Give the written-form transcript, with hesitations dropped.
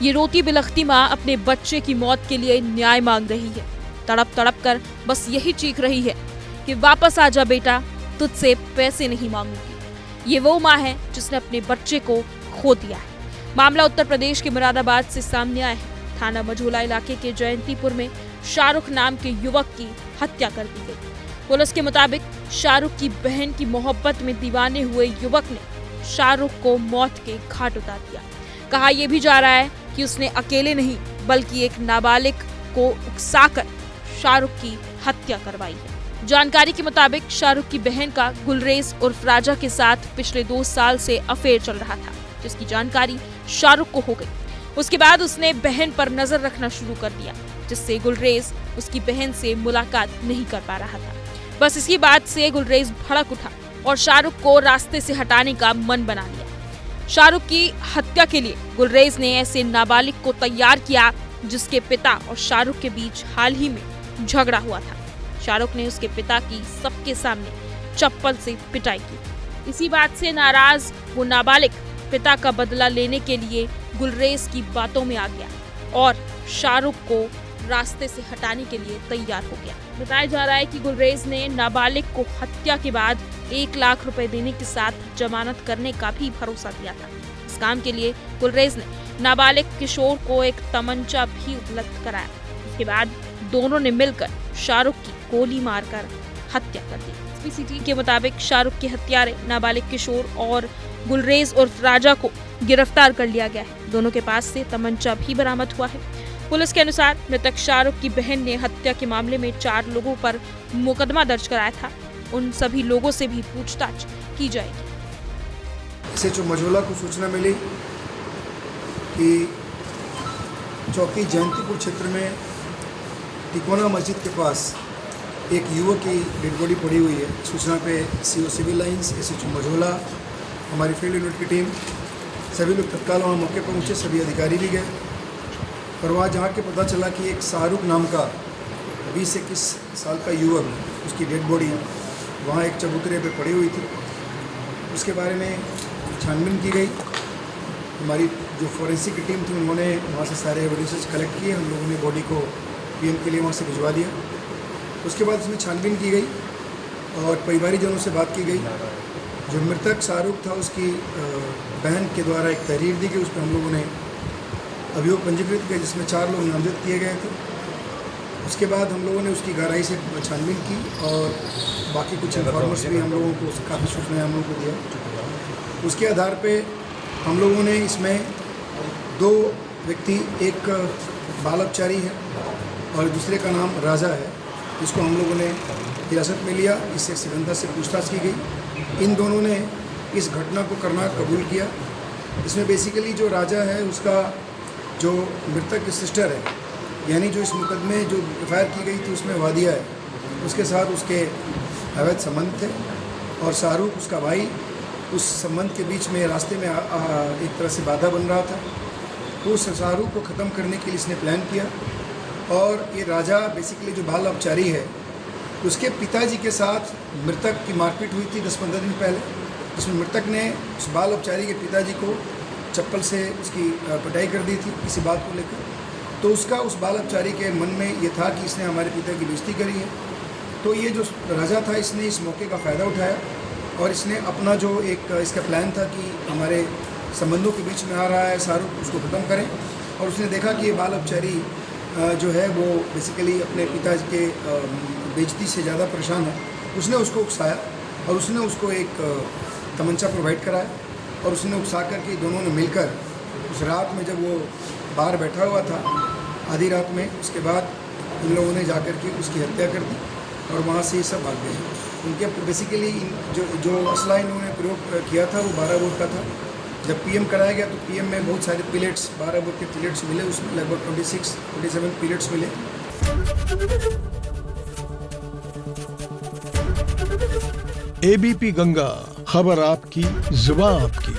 ये रोती बिलखती माँ अपने बच्चे की मौत के लिए न्याय मांग रही है। तड़प तड़प कर बस यही चीख रही है कि वापस आ जा बेटा, तुझसे पैसे नहीं मांगूंगी। ये वो माँ है जिसने अपने बच्चे को खो दिया है। मामला उत्तर प्रदेश के मुरादाबाद से सामने आया है। थाना मझौला इलाके के जयंतीपुर में शाहरुख नाम के युवक की हत्या कर दी गई। पुलिस के मुताबिक शाहरुख की बहन की मोहब्बत में दीवाने हुए युवक ने शाहरुख को मौत के घाट उतार दिया। कहा यह भी जा रहा है कि उसने अकेले नहीं बल्कि एक नाबालिग को उकसाकर शाहरुख की हत्या करवाई है। जानकारी के मुताबिक शाहरुख की बहन का गुलरेज उर्फ राजा के साथ पिछले 2 साल से अफेयर चल रहा था, जिसकी जानकारी शाहरुख को हो गई। उसके बाद उसने बहन पर नजर रखना शुरू कर दिया, जिससे गुलरेज उसकी बहन से मुलाकात नहीं कर पा रहा था। बस इसी बात से गुलरेज भड़क उठा और शाहरुख को रास्ते से हटाने का मन बना लिया। शाहरुख की हत्या के लिए गुलरेज ने ऐसे नाबालिग को तैयार किया जिसके पिता और शाहरुख के बीच हाल ही में झगड़ा हुआ था। शाहरुख ने उसके पिता की सबके सामने चप्पल से पिटाई की। इसी बात से नाराज वो नाबालिग पिता का बदला लेने के लिए गुलरेज की बातों में आ गया और शाहरुख को रास्ते से हटाने के लिए तैयार हो गया। बताया जा रहा है कि गुलरेज ने नाबालिग को हत्या के बाद 1 लाख रुपए देने के साथ जमानत करने का भी भरोसा दिया था। इस काम के लिए गुलरेज ने नाबालिग किशोर को एक तमंचा भी उपलब्ध कराया। उसके बाद दोनों ने मिलकर शाहरुख की गोली मारकर हत्या कर दी। एसपी के मुताबिक शाहरुख के हत्यारे नाबालिग किशोर और गुलरेज उर्फ राजा को गिरफ्तार कर लिया गया है। दोनों के पास से तमंचा भी बरामद हुआ है। पुलिस के अनुसार मृतक शाहरुख की बहन ने हत्या के मामले में 4 लोगों पर मुकदमा दर्ज कराया था। उन सभी लोगों से भी पूछताछ की जाएगी। इसे जो मझौला को सूचना मिली कि चौकी जयंतीपुर क्षेत्र में तिकोना मस्जिद के पास एक युवक की डेड बॉडी पड़ी हुई है। सूचना पे CO civil lines, SHO Majhola, हमारी फील्ड यूनिट की टीम, सभी लोग तत्काल वहाँ मौके पर पहुँचे। सभी अधिकारी भी गए और वहाँ जहाँ के पता चला कि एक शाहरुख नाम का 20-21 साल का युवक, उसकी डेड बॉडी वहाँ एक चबूतरे पे पड़ी हुई थी। उसके बारे में छानबीन की गई। हमारी जो फॉरेंसिक की टीम थी उन्होंने वहाँ से सारे एविडेंसेस कलेक्ट किए। हम लोगों ने बॉडी को पीएम के लिए वहाँ से भिजवा दिया। उसके बाद उसमें छानबीन की गई और परिवारीजनों से बात की गई। जो मृतक शाहरुख था उसकी बहन के द्वारा एक तहरीर दी गई। उस पर हम लोगों ने अभियोग पंजीकृत किया जिसमें 4 लोग नामजद किए गए थे। उसके बाद हम लोगों ने उसकी गहराई से छानबीन की और बाकी कुछ इन्फॉर्मर्स भी हम लोगों को काफ़ी सूचनाएं हम लोगों को दिया। उसके आधार पे हम लोगों ने इसमें 2 व्यक्ति, एक बाल अपचारी है और दूसरे का नाम राजा है, जिसको हम लोगों ने हिरासत में लिया। इससे सघनता से पूछताछ की गई। इन दोनों ने इस घटना को करना कबूल किया। इसमें बेसिकली जो राजा है उसका जो मृतक की सिस्टर है, यानी जो इस मुकदमे जो एफआईआर की गई थी उसमें वादिया है, उसके साथ उसके अवैध संबंध थे और शाहरुख उसका भाई उस संबंध के बीच में रास्ते में एक तरह से बाधा बन रहा था। तो उस शाहरुख को ख़त्म करने के लिए इसने प्लान किया और ये राजा बेसिकली जो बाल अपचारी है उसके पिताजी के साथ मृतक की मारपीट हुई थी 10-15 दिन पहले, जिसमें मृतक ने उस बाल अपचारी के पिताजी को चप्पल से उसकी पिटाई कर दी थी किसी बात को लेकर। तो उसका उस बाल अपचारी के मन में ये था कि इसने हमारे पिता की बेइज्जती करी है। तो ये जो राजा था इसने इस मौके का फ़ायदा उठाया और इसने अपना जो एक इसका प्लान था कि हमारे संबंधों के बीच में आ रहा है शाहरुख, उसको ख़त्म करें। और उसने देखा कि ये बाल अपचारी जो है वो बेसिकली अपने पिताजी के बेइज्जती से ज़्यादा परेशान है। उसने उसको उकसाया और उसने उसको एक तमंचा प्रोवाइड कराया और उसने उकसा करके दोनों ने मिलकर उस रात में जब वो बाहर बैठा हुआ था आधी रात में, उसके बाद इन लोगों ने जाकर के उसकी हत्या कर दी और वहाँ से ये सब भाग गए। उनके बेसिकली जो असला इन्होंने प्रयोग किया था वो 12 बोर का था। जब पीएम कराया गया तो पीएम में बहुत सारे पिलेट्स, 12 बोर के पिलेट्स मिले। उसमें लगभग 26-27 पिलेट्स मिले। एबीपी गंगा, खबर आपकी, जुबान आपकी।